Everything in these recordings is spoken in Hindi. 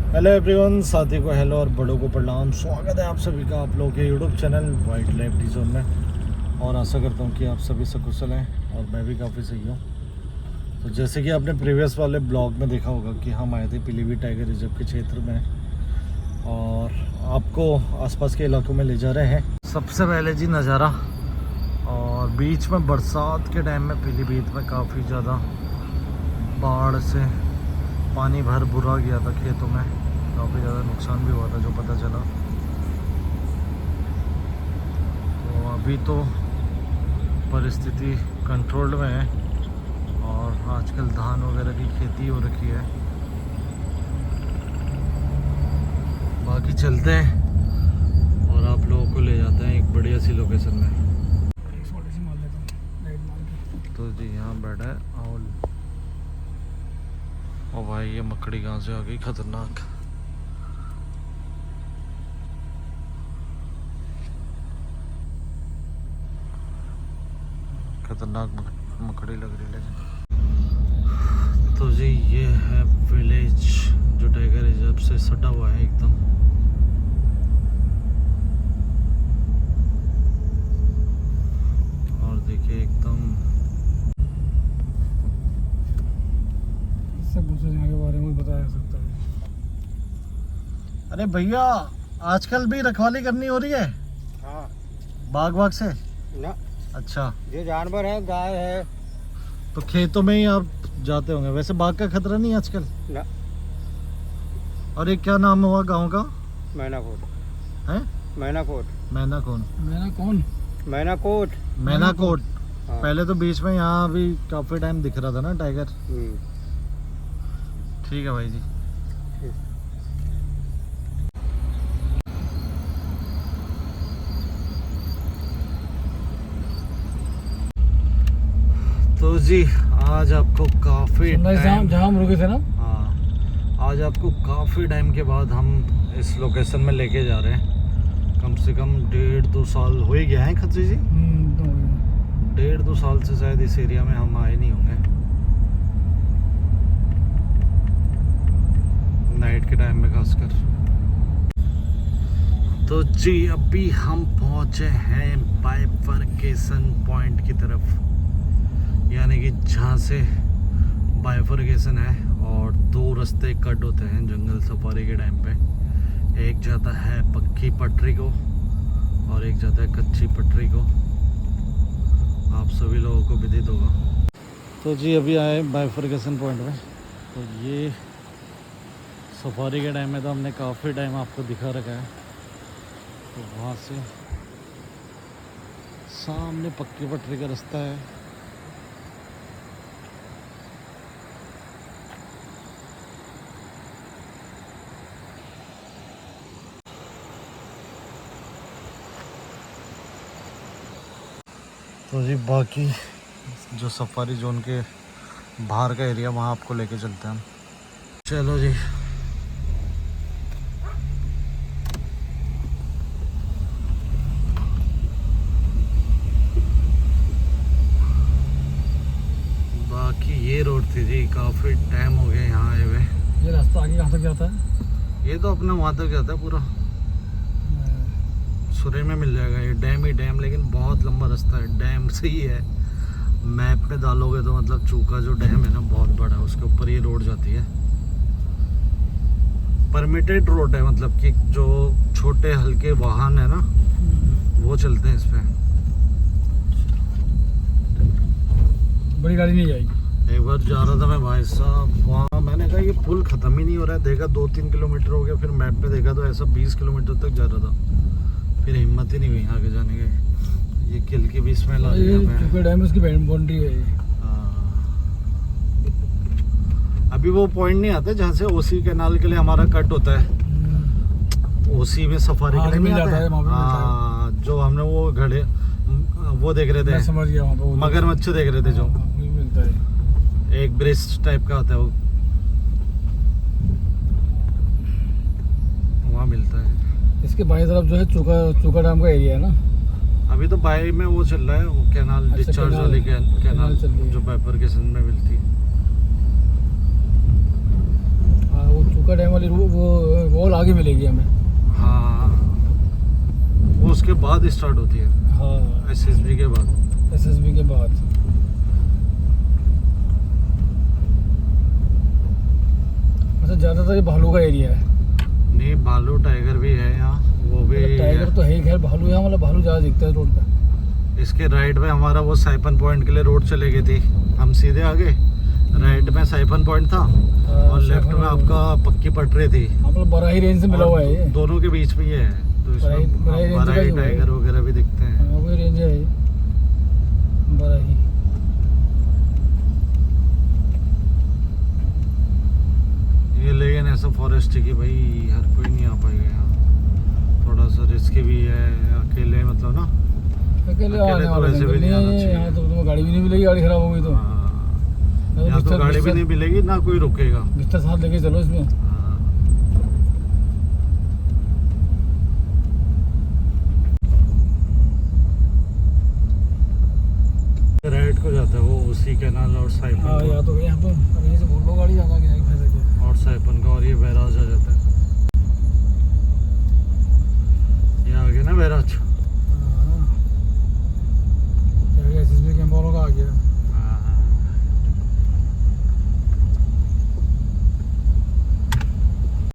हेलो एवरीवन, साथी को हेलो और बड़ों को प्रणाम। स्वागत है आप सभी का आप लोगों के YouTube channel wild life D zone में। और आशा करता हूँ कि आप सभी सकुशल हैं और मैं भी काफ़ी सही हूँ। तो जैसे कि आपने प्रीवियस वाले ब्लॉग में देखा होगा कि हम आए थे पीलीभीत टाइगर रिजर्व के क्षेत्र में और आपको आसपास के इलाकों में ले जा रहे हैं। सबसे पहले जी नज़ारा, और बीच में बरसात के टाइम में पीलीभीत में काफ़ी ज़्यादा बाढ़ से पानी भर बुरा गया था, खेतों में काफ़ी ज़्यादा नुकसान भी हुआ था जो पता चला। तो अभी तो परिस्थिति कंट्रोल्ड में है और आजकल धान वगैरह की खेती हो रखी है। बाकी चलते हैं और आप लोगों को ले जाते हैं एक बढ़िया सी लोकेशन में। तो जी यहाँ बैठा है और ओ भाई ये मकड़ी कहाँ से आ गई, खतरनाक। खतरनाक मकड़ी लग रही है। तो जी ये है विलेज जो टाइगर रिजर्व से सटा हुआ है एकदम। और देखिए एकदम यहाँ के बारे में बताया सकता है। अरे भैया, आजकल भी रखवाली करनी हो रही है? हाँ। बाग से ना, अच्छा। ये जानवर है, गाय है। तो खेतों में ही आप जाते होंगे। वैसे बाघ का खतरा नहीं है आजकल ना। और ये क्या नाम हुआ गांव का? मैनाकोट है। मैनाकोट मैनाकोट मैनाकोट। हाँ। पहले तो बीच में यहाँ भी काफी टाइम दिख रहा था ना टाइगर। ठीक है भाई जी। तो जी आज आपको काफी जहाँ हम रुके थे ना। हाँ, आज आपको काफी टाइम के बाद हम इस लोकेशन में लेके जा रहे हैं। कम से कम 1.5-2 साल हो ही गया है खत्री जी। 1.5-2 साल से शायद इस एरिया में हम आए नहीं होंगे नाइट के टाइम में खासकर। तो जी अभी हम पहुंचे हैं बाइफरकेशन पॉइंट की तरफ, यानी कि जहाँ से बाइफरकेशन है और 2 रास्ते कट होते हैं जंगल सफारी के टाइम पे। एक जाता है पक्की पटरी को और एक जाता है कच्ची पटरी को। आप सभी लोगों को विदित होगा। तो जी अभी आए बाइफरकेशन पॉइंट में। तो ये सफारी के टाइम में तो हमने काफ़ी टाइम आपको दिखा रखा है। तो वहाँ से सामने पक्की पटरी का रास्ता है। तो जी बाकी जो सफारी जोन के बाहर का एरिया वहाँ आपको लेके चलते हैं हम। चलो जी। बाकी ये रोड थी जी, काफ़ी टाइम हो गया यहाँ आए हुए। ये रास्ता आगे कहाँ तक जाता है? ये तो अपना वहाँ तक जाता है पूरा सुरे में मिल जाएगा। ये डैम ही डैम, लेकिन बहुत लंबा रास्ता है। डैम से ही है, मैप पे डालोगे तो मतलब चूका जो डैम है ना बहुत बड़ा है, उसके ऊपर ये रोड जाती है। परमिटेड रोड है, मतलब कि जो छोटे हल्के वाहन है ना वो चलते हैं इस पे। बड़ी गाड़ी नहीं जाएगी। एक बार जा रहा था मैं भाई साहब वहाँ, मैंने कहा ये पुल ख़त्म ही नहीं हो रहा है। देखा 2-3 किलोमीटर हो गया, फिर मैप पे देखा तो ऐसा 20 किलोमीटर तक जा रहा था। फिर हिम्मत ही नहीं हुई आगे जाने की। ये किल की भी स्मेल आ रही है। डैम उसकी बाउंड्री है। अभी वो पॉइंट नहीं आता जहाँ से ओसी कैनाल के लिए हमारा कट होता है। ओसी में सफारी के लिए नहीं आता है। हाँ, जो हमने वो घड़े वो देख रहे थे, समझ गया, मगरमच्छ देख रहे थे जो मिलता है। एक ब्रिज टाइप का होता है वो, वहाँ मिलता है। इसके बाएं तरफ जो है चूका डैम का एरिया है ना। अभी तो बाई में वो चल रहा है, वो कैनाल डिस्चार्ज वाली कैनाल जो बाइफरकेशन में मिलती है। वो चूका चुका डैम वाली वो वॉल आगे मिलेगी हमें। हाँ, वो उसके बाद स्टार्ट होती है, हाँ, एसएसबी के बाद। एसएसबी के बाद। अच्छा, ज़्यादातर ये भालू का एरिया है। नहीं, भालू टाइगर भी है यहाँ, वो भी मतलब टाइगर तो है ही, खैर भालू यहाँ मतलब भालू ज़्यादा दिखता है रोड पे। इसके राइट में हमारा वो साइपन पॉइंट के लिए रोड चले गई थी, हम सीधे आगे, राइट में साइपन पॉइंट था और लेफ्ट में आपका पक्की पटरी थी। हाँ, मतलब बराही रेंज से मिला हुआ है ये। दोनों के बीच में ये है, तो इसमें बराही रेंज का बराही ही हुआ है। टाइगर वगैरह भी दिखते हैं। हाँ, वही रेंज है ये, बराही। ये लेकिन ऐसा फॉरेस्ट है कि भाई हर कोई नहीं आ पाएगा यहाँ, थोड़ा सा रिस्की भी है, अकेले मतलब ना, अकेले अकेले आने तो वाला वैसे भी जंगल नहीं नहीं आना है ये। चाहिए। यहाँ तो तुम्हें गाड़ी भी नहीं मिलेगी, गाड़ी खराब हो गई तो। हाँ, यहाँ तो गाड़ी भी नहीं मिलेगी, ना कोई रुकेगा। बिस्तर साथ लेके चलो इसमें। हाँ। राइट को जाता है वो, उसी कैनाल और साइपन हाँ, को, या तो यहाँ पर अब यहीं से बोल लो गाड़ी ज़्यादा क्या फायदा क्या। और साइपन का, और ये बैराज आ जाता है, ये आ गया ना बैराज। हाँ, एसएसबी कैंप वालों का आ गया।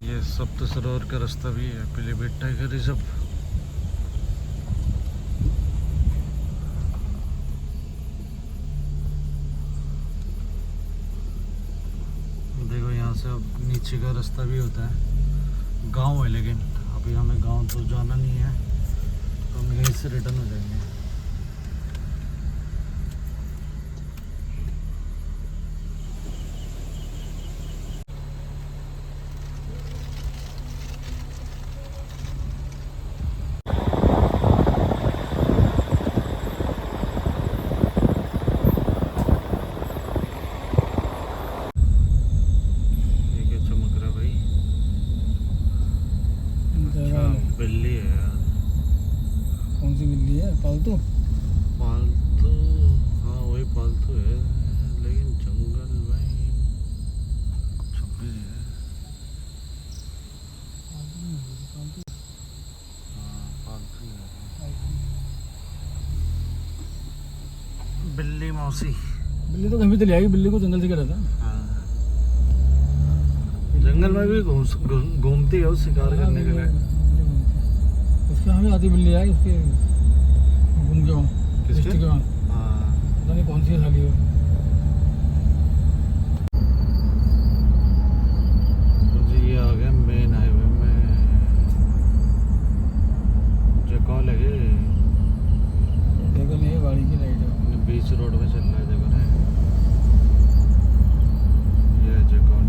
ये सप्त सरोवर का रास्ता भी है, पीलीभीत टाइगर रिजर्व। देखो यहाँ से अब नीचे का रास्ता भी होता है, गांव है, लेकिन अभी हमें गांव तो जाना नहीं है, तो हम यहीं से रिटर्न हो जाएंगे। ये क्या चमक रहा है भाई? अच्छा, बिल्ली है यार। कौन सी बिल्ली है? पालतू? पालतू? हाँ वही पालतू है, लेकिन जंगल में छुपी है। हाँ पालतू है, बिल्ली मौसी। बिल्ली तो कहीं भी चली आएगी, बिल्ली को जंगल से क्या रहता है। हाँ, जंगल में भी घूमती है वो शिकार करने के लिए। उसके यहाँ भी आती बिल्ली है, उसके घूम के वहाँ किसके? डिस्ट्रिक्ट के वहाँ, हाँ, पता नहीं कौन सी साली है। मुझे ये आ गया मेन हाईवे में, जो कॉल है देखो नहीं, गाड़ी की लाइट है। बीच रोड पे चल रहा है, देखो ना ये जो कॉल,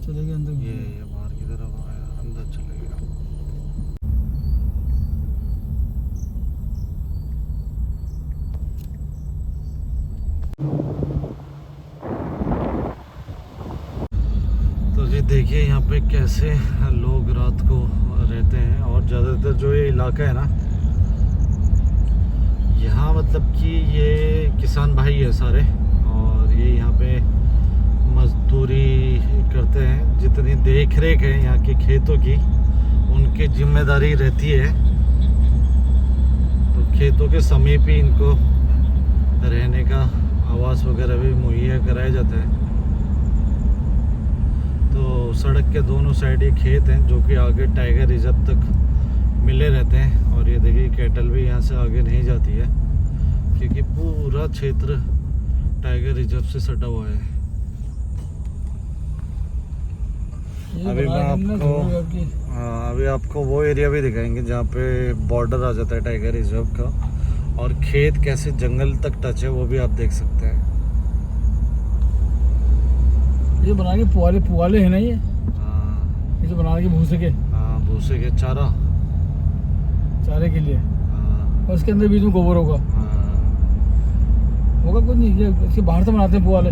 चलेगी अंदर। ये बाहर की तरफ आया, अंदर चले गया। तो ये देखिए यहाँ पे कैसे लोग रात को रहते हैं, और ज़्यादातर जो ये इलाका है ना, यहाँ मतलब कि ये किसान भाई है सारे, और ये यहाँ पे मजदूरी करते हैं। जितनी देख रेख है यहाँ के खेतों की, उनकी जिम्मेदारी रहती है, तो खेतों के समीप ही इनको रहने का आवास वगैरह भी मुहैया कराया जाता है। तो सड़क के दोनों साइड ये खेत हैं, जो कि आगे टाइगर रिजर्व तक मिले रहते हैं। और ये देखिए कैटल भी यहाँ से आगे नहीं जाती है, क्योंकि पूरा क्षेत्र टाइगर रिजर्व से सटा हुआ है। अभी मैं आपको अभी आपको वो एरिया भी दिखाएंगे जहाँ पे बॉर्डर आ जाता है टाइगर रिजर्व का, और खेत कैसे जंगल तक टच है वो भी आप देख सकते हैं। ये बना के पुआले है ना ये हाँ, जो बना के भूसे के, हाँ भूसे के चारे के लिए। हाँ, और इसके अंदर बीच में गोबर होगा। हाँ, होगा कुछ नहीं, ये इसके बाहर से बनाते हैं पुआले,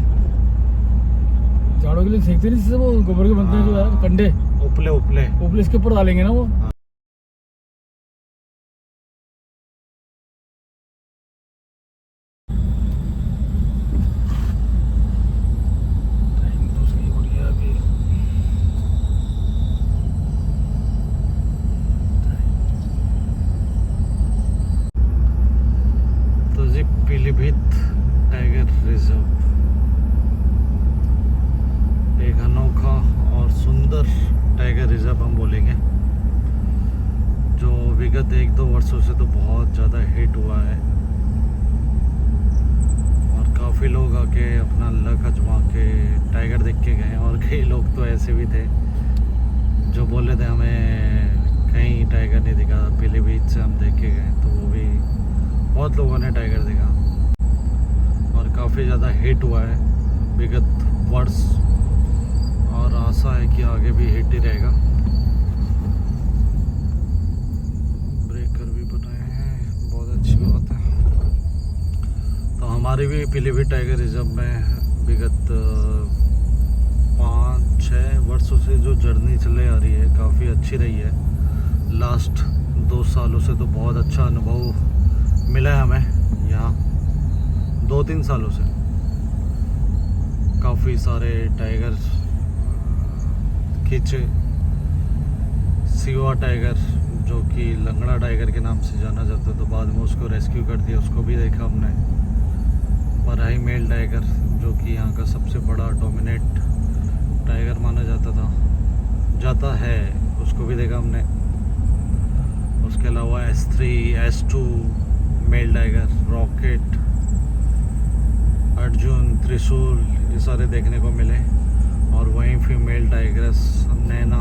झाड़ों के लिए फेंकते नहीं, जिससे वो गोबर के बनते हैं, जो है कंडे उपले उपले उपले इसके ऊपर डालेंगे ना वो। रिजर्व हम बोलेंगे, जो विगत 1-2 वर्षों से तो बहुत ज़्यादा हिट हुआ है और काफ़ी लोग आके अपना लक आजमा के टाइगर देख के गए। और कई लोग तो ऐसे भी थे जो बोले थे हमें कहीं टाइगर नहीं दिखा, पीलीभीत से हम देख के गए, तो वो भी बहुत लोगों ने टाइगर देखा और काफ़ी ज़्यादा हिट हुआ है विगत वर्ष, और आशा है कि आगे भी हिट ही रहेगा। ब्रेकर भी बनाए हैं, बहुत अच्छी बात है। तो हमारी भी पीलीभीत टाइगर रिजर्व में विगत 5-6 वर्षों से जो जर्नी चले आ रही है काफ़ी अच्छी रही है। लास्ट 2 सालों से तो बहुत अच्छा अनुभव मिला है हमें यहाँ। 2-3 सालों से काफ़ी सारे टाइगर खींचे। सिवा टाइगर जो कि लंगड़ा टाइगर के नाम से जाना जाता है, तो बाद में उसको रेस्क्यू कर दिया, उसको भी देखा हमने। बराई मेल टाइगर जो कि यहाँ का सबसे बड़ा डोमिनेट टाइगर माना जाता है, उसको भी देखा हमने। उसके अलावा S3, S2 male tiger, rocket, Arjun, त्रिशूल, ये सारे देखने को मिले। और वहीं फीमेल टाइगर्स नैना,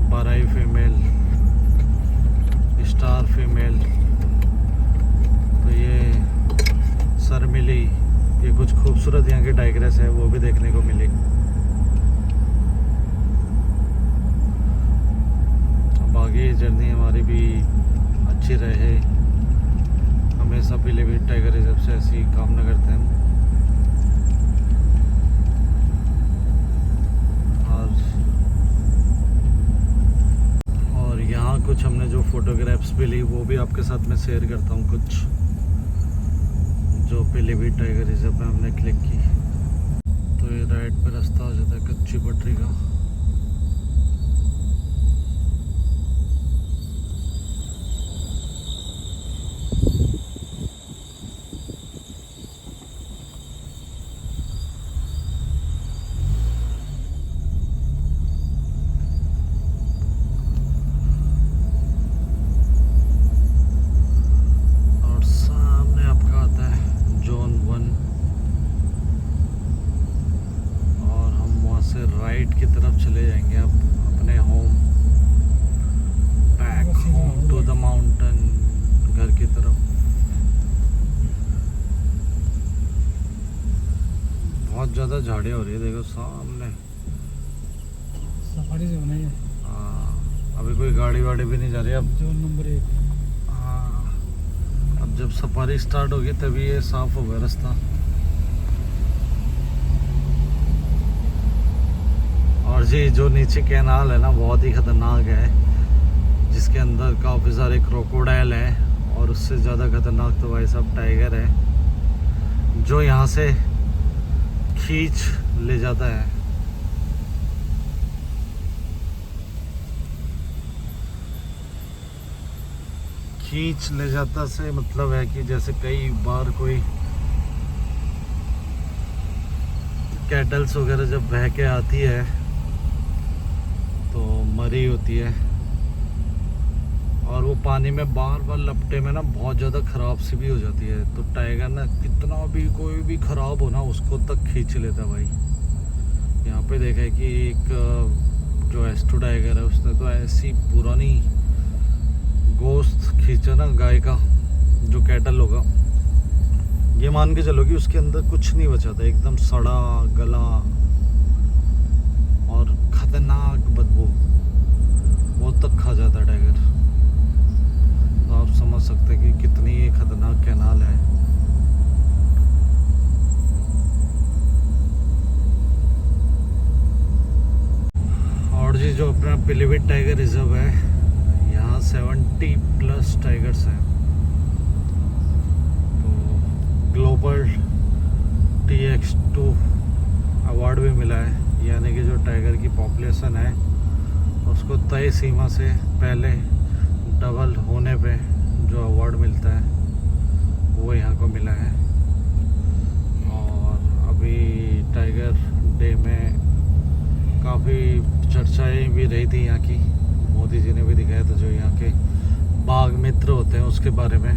बराई फीमेल, स्टार फीमेल, तो ये शर्मिली, ये कुछ खूबसूरत यहाँ की टाइगर्स है, वो भी देखने को मिली। अब आगे जर्नी हमारी भी अच्छी रहे, हमेशा पीलीभीत टाइगर रिजर्व से ऐसी कामना करते हैं। और यहाँ कुछ हमने जो फोटोग्राफ्स भी ली वो भी आपके साथ में शेयर करता हूँ, कुछ जो पीलीभीत टाइगर रिजर्व में हमने क्लिक की। तो ये राइट पे रास्ता आ जाता है कच्ची पटरी का। राइट की तरफ चले जाएंगे अब अपने home, back home to the mountain, घर की तरफ। बहुत ज़्यादा झाड़ियाँ हो रही है, देखो सामने। सफारी से होना है। हाँ, अभी कोई गाड़ी वाड़ी भी नहीं जा रही अब। Zone number 1। हाँ, अब जब सफारी स्टार्ट होगी तभी ये साफ होगा रास्ता। और जी जो नीचे कैनाल है ना, बहुत ही ख़तरनाक है, जिसके अंदर काफ़ी सारे क्रोकोडाइल हैं, और उससे ज़्यादा ख़तरनाक तो भाई साहब टाइगर है जो यहाँ से खींच ले जाता है। खींच ले जाता से मतलब है कि जैसे कई बार कोई कैटल्स वगैरह जब बह के आती है तो मरी होती है, और वो पानी में बार बार लपटे में ना बहुत ज़्यादा ख़राब सी भी हो जाती है। तो टाइगर ना कितना भी कोई भी ख़राब हो ना उसको तक खींच लेता है भाई। यहाँ पे देखा है कि एक जो S2 टाइगर है उसने तो ऐसी पुरानी गोश्त खींचा ना गाय का, जो कैटल होगा, ये मान के चलो कि उसके अंदर कुछ नहीं बचा था, एकदम सड़ा गला और खतरनाक बदबू, वो तक खा जाता है टाइगर। तो आप समझ सकते हैं कि कितनी ये खतरनाक कैनाल है। और जी जो अपना पीलीभीत टाइगर रिजर्व है, यहाँ 70+ टाइगर्स हैं। तो ग्लोबल TX2 अवार्ड भी मिला है, यानी कि जो टाइगर की पॉपुलेशन है उसको तय सीमा से पहले डबल होने पे जो अवार्ड मिलता है वो यहाँ को मिला है। और अभी टाइगर डे में काफ़ी चर्चाएं भी रही थी यहाँ की, मोदी जी ने भी दिखाया था जो यहाँ के बाघ मित्र होते हैं उसके बारे में,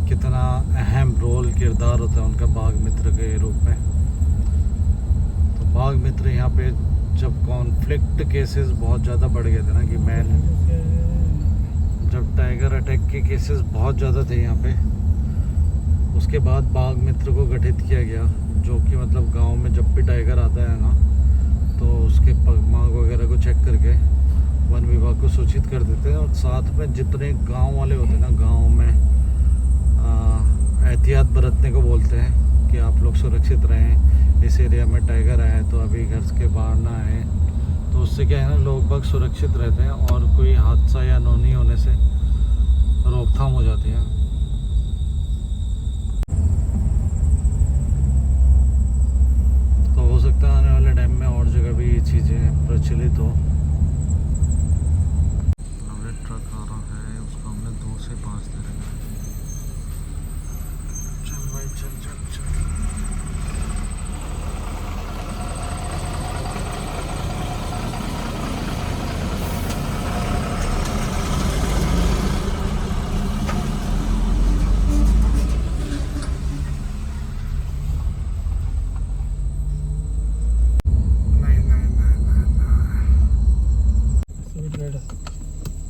कितना अहम रोल किरदार होता है उनका बाघ मित्र के रूप में। तो बाघ मित्र यहाँ पे जब कॉन्फ्लिक्ट केसेस बहुत ज़्यादा बढ़ गए थे ना कि जब टाइगर अटैक के केसेस बहुत ज़्यादा थे यहाँ पे, उसके बाद बाघ मित्र को गठित किया गया, जो कि मतलब गांव में जब भी टाइगर आता है ना तो उसके पगमार्क वगैरह को चेक करके वन विभाग को सूचित कर देते हैं, और साथ में जितने गांव वाले होते हैं ना, गांव में एहतियात बरतने को बोलते हैं कि आप लोग सुरक्षित रहें, इस एरिया में टाइगर आया है तो अभी घर के बाहर ना आए। तो उससे क्या है ना, लोग बाग सुरक्षित रहते हैं और कोई हादसा या अनहोनी होने से रोकथाम हो जाती है। तो हो सकता है आने वाले टाइम में और जगह भी ये चीज़ें प्रचलित हो। अब एक ट्रक आ रहा है, उसको हमने दूर से पास दे रखा है। चल भाई चल चल चल।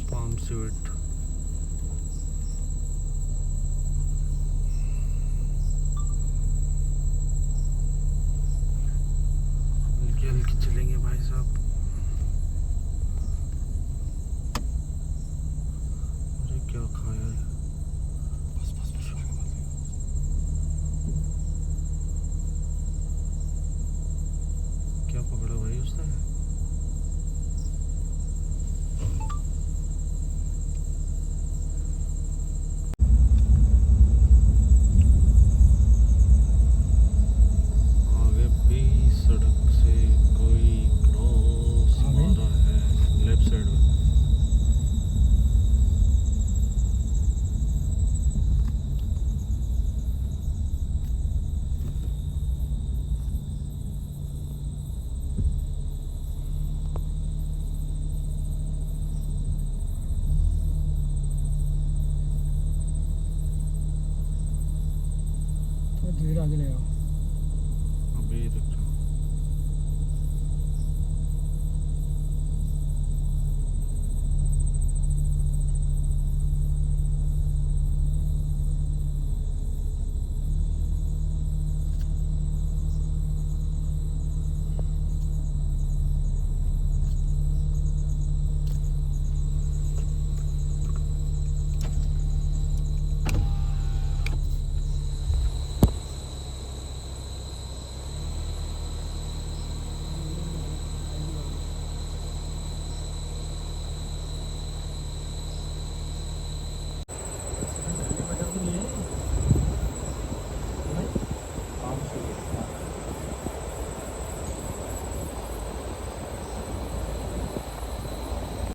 palm sweet हल्की हल्की चलेंगे भाई साहब। अरे क्या खाया है? क्या पकड़ा भाई उसने? धीरे आगे ले आओ। अभी रुक जाओ।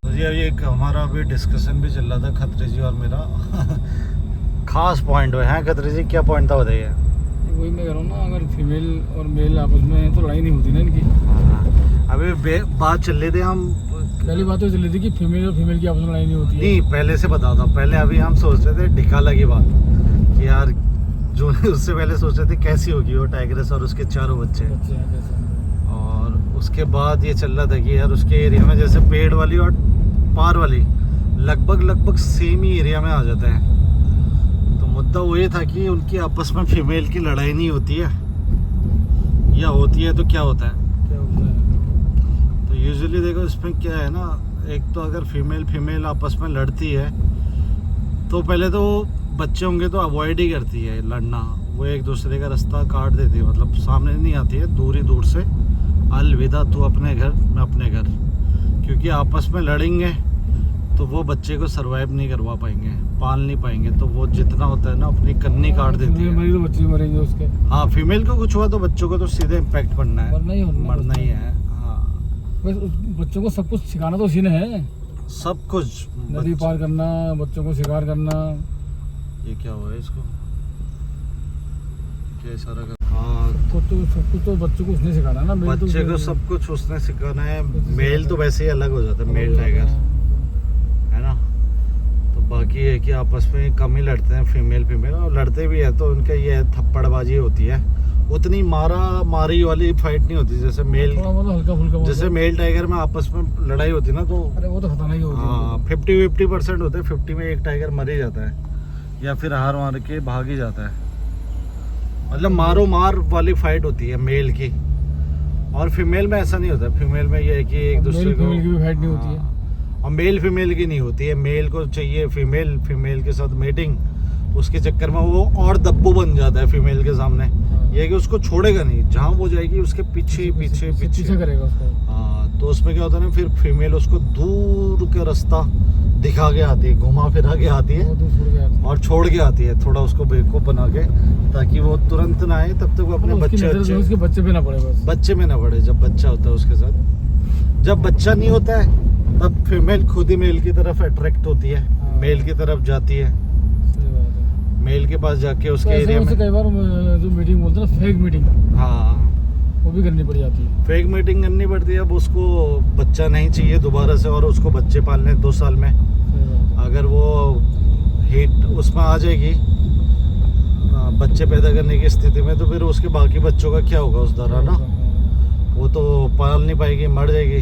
जी अभी एक हमारा अभी डिस्कशन भी चल रहा था खतरे जी और मेरा खास पॉइंट है खतरे जी, क्या पॉइंट था बताइए? वही मैं कह रहा हूँ ना, अगर फीमेल और मेल आपस में है तो लड़ाई नहीं होती ना इनकी। अभी बात चल रही थी, हम पहली बात तो चल रही थी कि फीमेल और फीमेल की आपस में लड़ाई नहीं होती है। नहीं पहले से बता दो, पहले अभी हम सोच रहे थे ढिकाला की बात कि यार जो उससे पहले सोच रहे थे कैसी होगी वो टाइग्रेस और उसके चारों बच्चे, और उसके बाद ये चल रहा था कि यार उसके एरिया में जैसे पेड़ वाली और पार वाली लगभग सेम ही एरिया में आ जाते हैं। तो मुद्दा वो ये था कि उनकी आपस में फीमेल की लड़ाई नहीं होती है, या होती है तो क्या होता है? तो यूजुअली देखो इसमें क्या है ना, एक तो अगर फीमेल आपस में लड़ती है तो पहले तो बच्चे होंगे तो अवॉइड ही करती है लड़ना, वो एक दूसरे का रास्ता काट देती है, मतलब सामने नहीं आती है, दूर से अलविदा, तू अपने घर मैं अपने घर, क्योंकि आपस में लड़ेंगे तो वो बच्चे को सरवाइव नहीं करवा पाएंगे, पाल नहीं पाएंगे, तो वो जितना होता है ना अपनी कन्नी काट देती है। तो बच्चे मरेंगे उसके। हाँ फीमेल को कुछ हुआ तो बच्चों को तो सीधे इम्पैक्ट पड़ना है, मरना ही है। हाँ बस बच्चों को सब कुछ सिखाना तो उसी ने है, सब कुछ, नदी पार करना, बच्चों को शिकार करना। ये क्या हुआ है इसको, क्या इशारा कर? हाँ तो सब कुछ तो बच्चों को उसने सिखाना ना, मेल तो बच्चे को सब कुछ उसने सिखाना है। मेल तो वैसे ही अलग हो जाता है, मेल टाइगर है ना। तो बाकी है कि आपस में कम ही लड़ते हैं फीमेल, और लड़ते भी है तो उनका ये थप्पड़बाजी होती है, उतनी मारा मारी वाली फाइट नहीं होती जैसे मेल। थोड़ा मतलब हल्का फुल्का जैसे मेल टाइगर में आपस में लड़ाई होती है ना, तो अरे वो तो खतरनाक ही होती है। हाँ 50-50% होते हैं। 50 में एक टाइगर मर ही जाता है या फिर हार मार के भाग ही जाता है। मतलब मारो मार वाली फाइट होती है मेल की, और फीमेल में ऐसा नहीं होता। फीमेल में ये है कि एक दूसरे को, फीमेल की भी फाइट नहीं होती है। हाँ, और मेल फीमेल की नहीं होती है। मेल को चाहिए फीमेल, फीमेल के साथ मीटिंग, उसके चक्कर में वो और दब्बू बन जाता है फीमेल के सामने। ये है कि उसको छोड़ेगा नहीं, जहाँ वो जाएगी उसके पीछे पीछे पीछे करेगा उसको। हाँ, तो उसमें क्या होता है ना, फिर फीमेल उसको दूर का रास्ता दिखा के आती है, घुमा फिरा के आती है वो तो छोड़ के आती है। और छोड़ के आती है, थोड़ा उसको बेवकूफ बना के, ताकि वो तुरंत ना आए, तब तक वो अपने उसकी नजर बच्चे उसके बच्चे पे ना पड़े बस। बच्चे में ना पड़े। जब बच्चा होता है उसके साथ, जब बच्चा नहीं होता है तब फीमेल खुद ही मेल की तरफ अट्रैक्ट होती है, हाँ। मेल की तरफ जाती है, सही बात है। मेल के पास जाके तो उसके ऐसे एरिया वैसे में। कई बार जो मीटिंग बोलते हैं ना, फेक मीटिंग, हाँ, वो भी करनी पड़ जाती है। फेक मीटिंग करनी पड़ती है। अब उसको बच्चा नहीं चाहिए दोबारा से, और उसको बच्चे पालने 2 साल में, सही बात है। अगर वो हीट उसमें आ जाएगी बच्चे पैदा करने की स्थिति में, तो फिर उसके बाकी बच्चों का क्या होगा उस दौरान ना। हाँ। वो तो पाल नहीं पाएगी, मर जाएगी,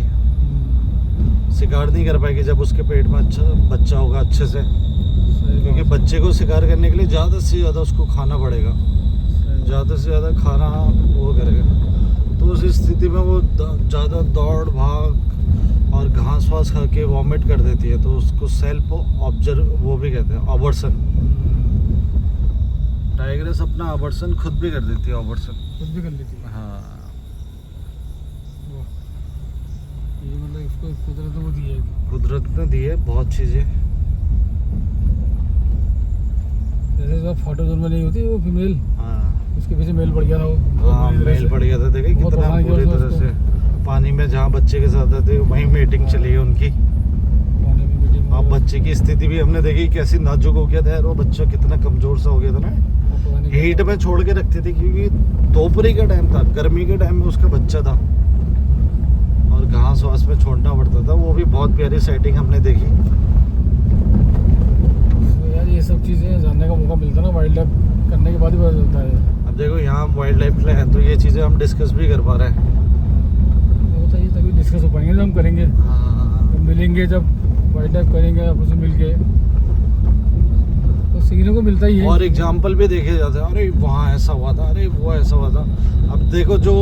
शिकार नहीं कर पाएगी जब उसके पेट में अच्छा बच्चा होगा अच्छे से। सही क्योंकि बात है। बच्चे को शिकार करने के लिए ज़्यादा से ज़्यादा उसको खाना पड़ेगा, सही बात ज़्यादा से ज़्यादा खाना वो करेगा। तो उस स्थिति में वो ज़्यादा दौड़ भाग और घास वास खा के वॉमिट कर देती है, तो उसको सेल्फ ऑब्जर्व वो भी कहते हैं, अबॉर्शन। टाइग्रेस अपना अबॉर्शन खुद भी कर देती है, अबॉर्शन। कुछ भी कर लेती है। हाँ, वाह। ये मतलब इसको कुदरत ने वो दी है। कुदरत ने दी है बहुत चीज़ें। जैसे सब फोटो जोन में नहीं होती वो फीमेल, हाँ उसके पीछे मेल पड़ गया था वो। हाँ, मेल पड़ गया था, देखे बहुत कितना परेशान किया पूरी उसने तरह उसको। से पानी में जहाँ बच्चे के साथ थे वहीं मीटिंग चली है उनकी। पानी में मीटिंग अब बच्चे की स्थिति भी हमने देखी कैसी नाजुक हो गया था यार, वो बच्चा कितना कमजोर सा हो गया था ना। हीट में छोड़ के रखते थे, क्योंकि दोपहरी का टाइम था, गर्मी के टाइम में उसका बच्चा था, और घास वास में छोड़ना पड़ता था। वो भी बहुत प्यारी सेटिंग हमने देखी। यार ये सब चीज़ें जानने का मौका मिलता है ना, वाइल्ड लाइफ करने के बाद ही पता चलता है। अब देखो यहाँ वाइल्ड लाइफ में है तो ये चीज़ें हम डिस्कस भी कर पा रहे हैं। वो तो ये तभी डिस्कस हो पाएंगे जब हम करेंगे, हाँ, जब मिलेंगे, जब वाइल्ड लाइफ करेंगे आपस में मिल के, तो सीखने को मिलता ही है। और एग्जाम्पल भी देखे जाते हैं, अरे वहाँ ऐसा हुआ था, अरे वो ऐसा हुआ था। अब देखो जो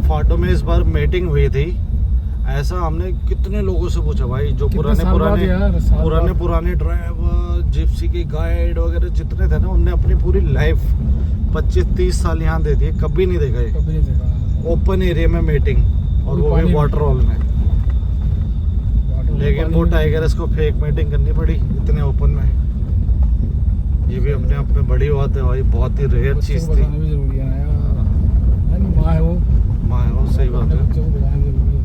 फाटो में इस बार मीटिंग हुई थी, ऐसा हमने कितने लोगों से पूछा भाई, जो कितने पुराने साल बाद पुराने यार, साल पुराने बाद। पुराने ड्राइवर, जिप्सी के गाइड वगैरह जितने थे ना, उनने अपनी पूरी लाइफ 25-30 साल यहाँ दे दी, कभी नहीं देखा ये कभी नहीं देखा। ओपन एरिया में मीटिंग, और वो पानी भी में। वाटर हॉल में। लेकिन पानी वो में। टाइगर्स को फेक मीटिंग करनी पड़ी इतने ओपन में। ये भी अपने आप में बड़ी बात है भाई, बहुत ही रेयर बच्चों चीज़ को थी। बताना भी जरूरी है ना यार, माँ है वो, माँ वो सही बात अपने है। बच्चों को बताना भी जरूरी है।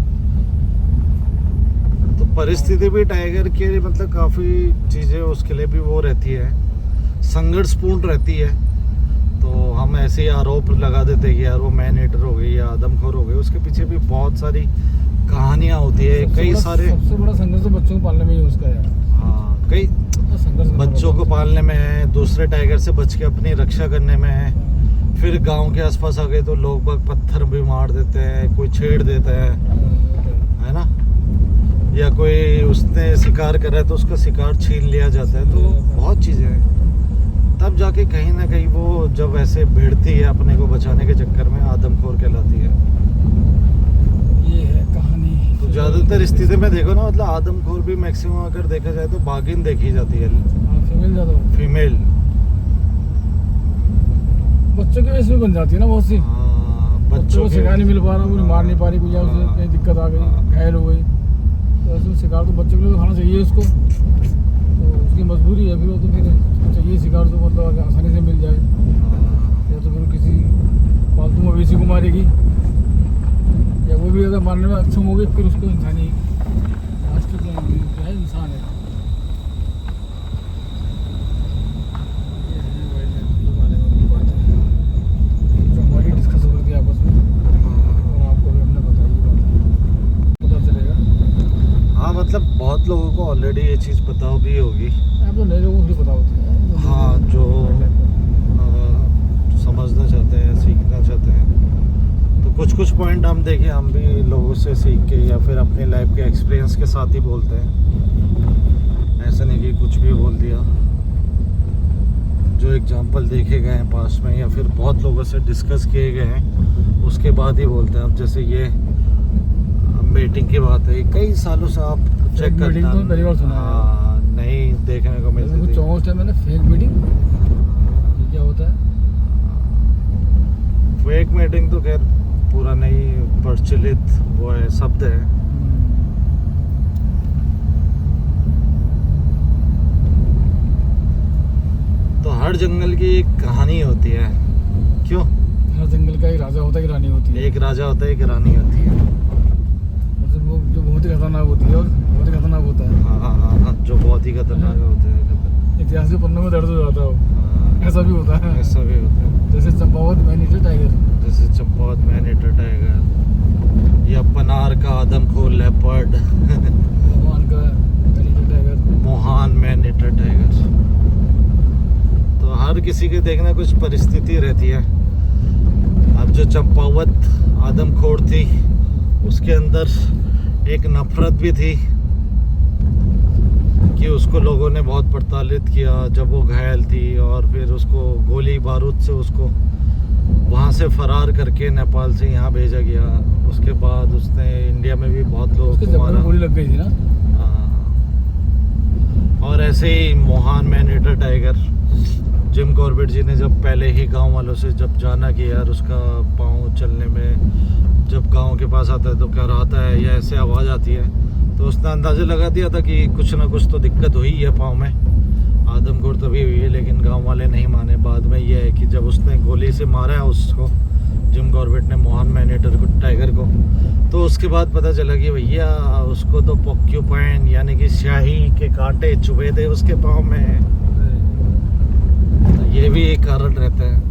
तो परिस्थिति भी टाइगर के लिए मतलब काफ़ी चीज़ें उसके लिए भी वो रहती है, संघर्षपूर्ण रहती है। तो हम ऐसे ही आरोप लगा देते कि यार वो मैन ईटर हो गई या आदमखोर हो गई, उसके पीछे भी बहुत सारी कहानियाँ होती है। कई सारे, सबसे बड़ा संघर्ष तो बच्चों को पालने में ही उसका है। हाँ, कई संघर्ष करना बच्चों को पड़ता पालने में है, दूसरे टाइगर से बच के अपनी रक्षा करने में है। है। फिर गांव के आसपास आ गए तो लोग बाग पत्थर भी मार देते हैं, कोई छेड़ देता है ना, या कोई उसने शिकार करा है तो उसका शिकार छीन लिया जाता है। तो बहुत चीज़ें हैं, तब जाके कहीं ना कहीं वो जब ऐसे भिड़ती है अपने को बचाने के चक्कर में, आदमखोर कहलाती है। ये है कहानी। तो ज़्यादातर स्थिति में देखो ना, मतलब आदमखोर भी मैक्सिमम अगर देखा जाए तो बागिन देखी जाती है, फीमेल ज़्यादा होती है। फीमेल। बच्चों की वजह से भी बन जाती है ना बहुत सी। बच्चों को शिकार नहीं मिल पा रहा, उन्हें मार नहीं पा रही, कोई या उसे हाँ। कहीं दिक्कत आ गई, घायल हो गई, तो ऐसे में शिकार तो बच्चों के लिए तो खाना चाहिए उसको, तो उसकी मजबूरी है। फिर वो तो फिर चाहिए शिकार, तो मतलब अगर आसानी से मिल जाए, या तो फिर किसी पालतू मवेशी को मारेगी, या वो भी अगर मारने में अक्षम होगी, फिर उसको इंसानी लास्ट क्या है, इंसान है। ये है वाइल्ड लाइफ के बारे में बात है, जो हमारी डिस्कस ऑलरेडी ये चीज़ पता भी होगी। अब तो नए लोगों को भी पता होती है। हाँ, जो समझना चाहते हैं, सीखना चाहते हैं, तो कुछ कुछ पॉइंट हम देखें, हम भी लोगों से सीख के या फिर अपने लाइफ के एक्सपीरियंस के साथ ही बोलते हैं। ऐसा नहीं कि कुछ भी बोल दिया। जो एग्जांपल देखे गए हैं पास्ट में या फिर बहुत लोगों से डिस्कस किए गए हैं, उसके बाद ही बोलते हैं। अब जैसे ये मीटिंग की बात है, कई सालों से आप चेक करते मीटिंग तो पहली बार सुना है। हाँ, नहीं देखने को मिलती थी। चौंस है मैंने फेक मीटिंग, ये क्या होता है? फेक मीटिंग तो खैर पूरा नहीं प्रचलित वो है, शब्द है। तो हर जंगल की एक कहानी होती है, क्यों? हर जंगल का एक राजा होता है, एक रानी होती है। एक राजा होता है, एक रानी होती है। मतलब वो जो बहुत ही खतरनाक होती है और बहुत ही खतरनाक होता है। हाँ हाँ हाँ हाँ, जो बहुत ही खतरनाक होते हैं। इतिहास के पन्नों में दर्ज हो जाता है वो। हाँ, ऐसा भी होता है। ऐसा भी होता है। जैसे चंपावत मैन ईटर टाइगर, जैसे चंपावत मैन ईटर टाइगर या पनार का आदमखोर लेपर्ड, भगवान का man eater tiger, Mohan man eater tiger. तो हर किसी के देखना कुछ परिस्थिति रहती है। अब जो चंपावत आदमखोर थी, उसके अंदर एक नफरत भी थी कि उसको लोगों ने बहुत प्रताड़ित किया जब वो घायल थी, और फिर उसको गोली बारूद से उसको वहाँ से फरार करके नेपाल से यहाँ भेजा गया। उसके बाद उसने इंडिया में भी बहुत लोगों उसके को जब मारा। गोली लग गई थी ना। हाँ। और ऐसे ही Mohan man eater tiger, Jim Corbett ji ने जब पहले ही गांव वालों से जब जाना कि यार उसका पाँव चलने में जब गांव के पास आता है तो क्या आता है या ऐसे आवाज़ आती है, तो उसने अंदाज़ा लगा दिया था कि कुछ ना कुछ तो दिक्कत हुई है पाँव में। आदमखोर तभी हुई है, लेकिन गांव वाले नहीं माने। बाद में ये है कि जब उसने गोली से मारा है उसको, जिम कॉर्बेट ने मोहान मैन ईटर टाइगर को, तो उसके बाद पता चला कि भैया उसको तो पॉक्यूपाइन यानी कि स्याही के कांटे चुभे थे उसके पाँव में। तो ये भी एक कारण रहता है।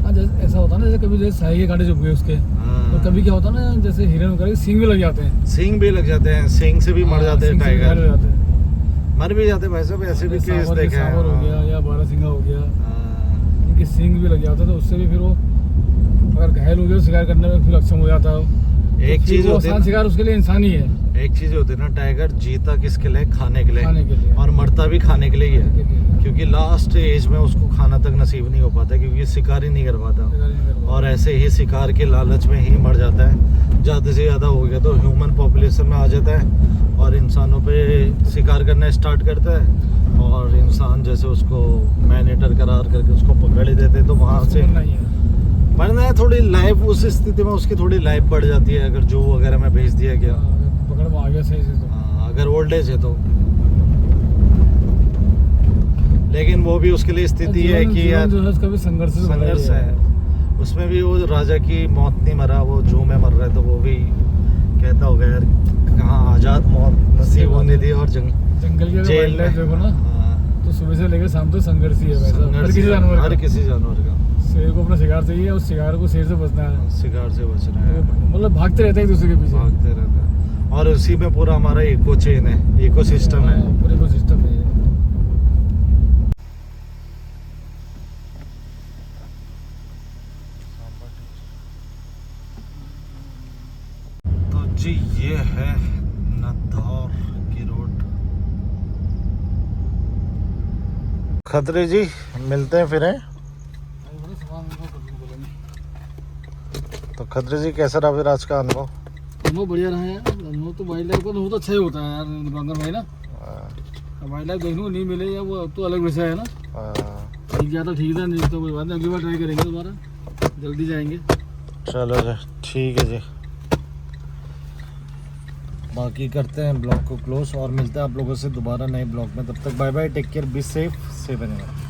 हाँ, जैसे ऐसा होता है ना, जैसे कभी जैसे साई के कांटे चुभ गए उसके, तो कभी क्या होता है ना, जैसे हिरन वगैरह के सींग भी लग जाते हैं। सींग भी लग जाते हैं, सींग से भी मर जाते हैं सींग से भी घायल हो टाइगर, जाते हैं। मर भी जाते हैं भाई साहब। ऐसे भी केस सांवर देखे हैं। सांवर हो गया या बारहसिंगा हो गया, हाँ। इनके सींग भी लग जाता है, तो उससे भी फिर वो अगर घायल हो गया तो शिकार करने में फिर अक्षम हो जाता है वो। एक तो चीज फिर वो होती है आसान शिकार उसके लिए इंसान ही है। एक चीज होती है ना, टाइगर जीता किसके लिए? खाने के लिए, खाने के लिए। और मरता भी खाने के लिए ही खाने के है, लिए। क्योंकि लास्ट एज में उसको खाना तक नसीब नहीं हो पाता, क्योंकि शिकार ही नहीं कर पाता। शिकार ही नहीं कर पाता। और ऐसे ही शिकार के लालच में ही मर जाता है। ज़्यादा से ज़्यादा हो गया तो ह्यूमन पॉपुलेशन में आ जाता है और इंसानों पे शिकार करना स्टार्ट करता है, और इंसान जैसे उसको मैन ईटर करार करके उसको पकड़ ही देते, तो वहाँ से मरना ही है। मरना है। थोड़ी लाइफ उस स्थिति में उसकी थोड़ी लाइफ बढ़ जाती है अगर जू वगैरह में भेज दिया गया। अगर पकड़ में आ गया सही से तो। हाँ, अगर ओल्ड एज है तो। लेकिन वो भी उसके लिए स्थिति है जीवन- कि जीवन यार जो है उसका भी संघर्ष से भरा ही संघर्ष है। उसमें भी वो राजा की मौत नहीं मरा, वो जू में मर रहा है, तो वो भी कहता होगा यार कहाँ आज़ाद मौत नसीब होनी थी। और जंगल के जेल वाइल्ड में लाइफ देखो ना, हाँ, तो सुबह से लेकर शाम तक संघर्ष ही है वैसा। हर संघर्ष किसी ही है, जानवर हर का। किसी जानवर का शेर को अपना शिकार चाहिए और शिकार को शेर से बचना है। शिकार से बचना तो है, मतलब भागते रहते हैं एक दूसरे के पीछे। भागते रहते हैं। और उसी में पूरा हमारा इको चेन है, इको सिस्टम है। हाँ, पूरे को सिस्टम है ये। तो जी ये है नथौर की रोड। खतरे जी, मिलते हैं फिर हैं। तो खतरे जी कैसा रहा फिर आज का अनुभव? अनुभव बढ़िया रहा है। अनुभव तो वाइल्ड लाइफ का तो बहुत अच्छा ही होता है यार दिवाकर भाई ना। वाइल्ड लाइफ देखने को नहीं मिले या वो तो अलग विषय है ना। ठीक गया तो ठीक था, नहीं तो कोई बात नहीं, अगली बार ट्राई करेंगे दोबारा, जल्दी जाएंगे। चलो जी, ठीक है जी। बाकी करते हैं ब्लॉग को क्लोज और मिलते हैं आप लोगों से दोबारा नए ब्लॉग में। तब तक bye bye, take care, be safe, save anyone.